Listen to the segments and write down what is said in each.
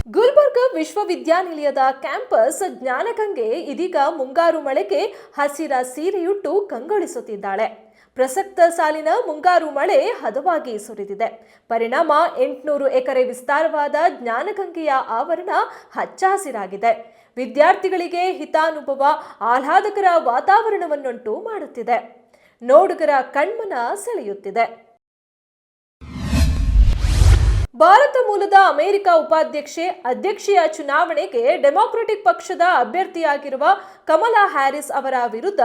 ಗುಲ್ಬರ್ಗ ವಿಶ್ವವಿದ್ಯಾನಿಲಯದ ಕ್ಯಾಂಪಸ್ ಜ್ಞಾನಗಂಗೆ ಇದೀಗ ಮುಂಗಾರು ಮಳೆಗೆ ಹಸಿರ ಸೀರೆಯುಟ್ಟು ಕಂಗೊಳಿಸುತ್ತಿದ್ದಾಳೆ. ಪ್ರಸಕ್ತ ಸಾಲಿನ ಮುಂಗಾರು ಮಳೆ ಹದವಾಗಿ ಸುರಿದಿದೆ. ಪರಿಣಾಮ 800 ಎಕರೆ ವಿಸ್ತಾರವಾದ ಜ್ಞಾನಗಂಗೆಯ ಆವರಣ ಹಚ್ಚ ಹಸಿರಾಗಿದೆ. ವಿದ್ಯಾರ್ಥಿಗಳಿಗೆ ಹಿತಾನುಭವ ಆಹ್ಲಾದಕರ ವಾತಾವರಣವನ್ನುಂಟು ಮಾಡುತ್ತಿದೆ. ನೋಡುಗರ ಕಣ್ಮನ ಸೆಳೆಯುತ್ತಿದೆ. ಭಾರತ ಮೂಲದ ಅಮೆರಿಕ ಅಧ್ಯಕ್ಷೀಯ ಚುನಾವಣೆಗೆ ಡೆಮಾಕ್ರೆಟಿಕ್ ಪಕ್ಷದ ಅಭ್ಯರ್ಥಿಯಾಗಿರುವ ಕಮಲಾ ಹ್ಯಾರಿಸ್ ಅವರ ವಿರುದ್ಧ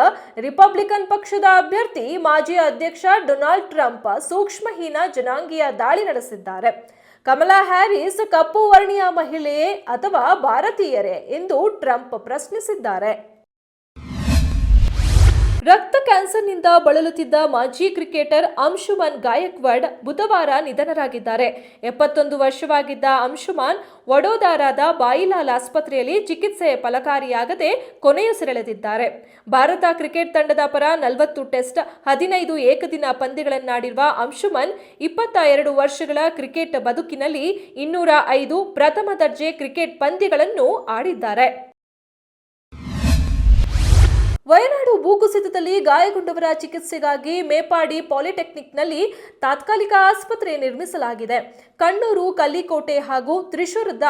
ರಿಪಬ್ಲಿಕನ್ ಪಕ್ಷದ ಅಭ್ಯರ್ಥಿ ಮಾಜಿ ಅಧ್ಯಕ್ಷ ಡೊನಾಲ್ಡ್ ಟ್ರಂಪ್ ಸೂಕ್ಷ್ಮಹೀನ ಜನಾಂಗೀಯ ದಾಳಿ ನಡೆಸಿದ್ದಾರೆ. ಕಮಲಾ ಹ್ಯಾರಿಸ್ ಕಪ್ಪು ವರ್ಣೀಯ ಮಹಿಳೆಯೇ ಅಥವಾ ಭಾರತೀಯರೇ ಎಂದು ಟ್ರಂಪ್ ಪ್ರಶ್ನಿಸಿದ್ದಾರೆ. ರಕ್ತ ಕ್ಯಾನ್ಸರ್ನಿಂದ ಬಳಲುತ್ತಿದ್ದ ಮಾಜಿ ಕ್ರಿಕೆಟರ್ ಅಂಶುಮನ್ ಗಾಯಕ್ವಾಡ್ ಬುಧವಾರ ನಿಧನರಾಗಿದ್ದಾರೆ. 71 ವರ್ಷವಾಗಿದ್ದ ಅಂಶುಮನ್ ವಡೋದರಾದ ಬಾಯಿಲಾಲ್ ಆಸ್ಪತ್ರೆಯಲ್ಲಿ ಚಿಕಿತ್ಸೆ ಫಲಕಾರಿಯಾಗದೆ ಕೊನೆಯುಸಿರೆಳೆದಿದ್ದಾರೆ. ಭಾರತ ಕ್ರಿಕೆಟ್ ತಂಡದ ಪರ 40 ಟೆಸ್ಟ್, 15 ಏಕದಿನ ಪಂದ್ಯಗಳನ್ನಾಡಿರುವ ಅಂಶುಮನ್ 22 ವರ್ಷಗಳ ಕ್ರಿಕೆಟ್ ಬದುಕಿನಲ್ಲಿ 205 ಪ್ರಥಮ ದರ್ಜೆ ಕ್ರಿಕೆಟ್ ಪಂದ್ಯಗಳನ್ನು ಆಡಿದ್ದಾರೆ. ವಯನಾಡು ಭೂಕುಸಿತದಲ್ಲಿ ಗಾಯಗೊಂಡವರ ಚಿಕಿತ್ಸೆಗಾಗಿ ಮೇಪಾಡಿ ಪಾಲಿಟೆಕ್ನಿಕ್ನಲ್ಲಿ ತಾತ್ಕಾಲಿಕ ಆಸ್ಪತ್ರೆ ನಿರ್ಮಿಸಲಾಗಿದೆ. ಕಣ್ಣೂರು, ಕಲ್ಲಿಕೋಟೆ ಹಾಗೂ ತ್ರಿಶೂರದ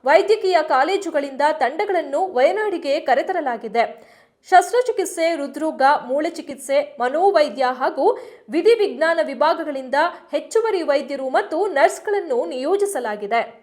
ವೈದ್ಯಕೀಯ ಕಾಲೇಜುಗಳಿಂದ ತಂಡಗಳನ್ನು ವಯನಾಡಿಗೆ ಕರೆತರಲಾಗಿದೆ. ಶಸ್ತ್ರಚಿಕಿತ್ಸೆ, ಹೃದ್ರೋಗ, ಮೂಳೆ ಚಿಕಿತ್ಸೆ, ಮನೋವೈದ್ಯ ಹಾಗೂ ವಿಧಿವಿಜ್ಞಾನ ವಿಭಾಗಗಳಿಂದ ಹೆಚ್ಚುವರಿ ವೈದ್ಯರು ಮತ್ತು ನರ್ಸ್ಗಳನ್ನು ನಿಯೋಜಿಸಲಾಗಿದೆ.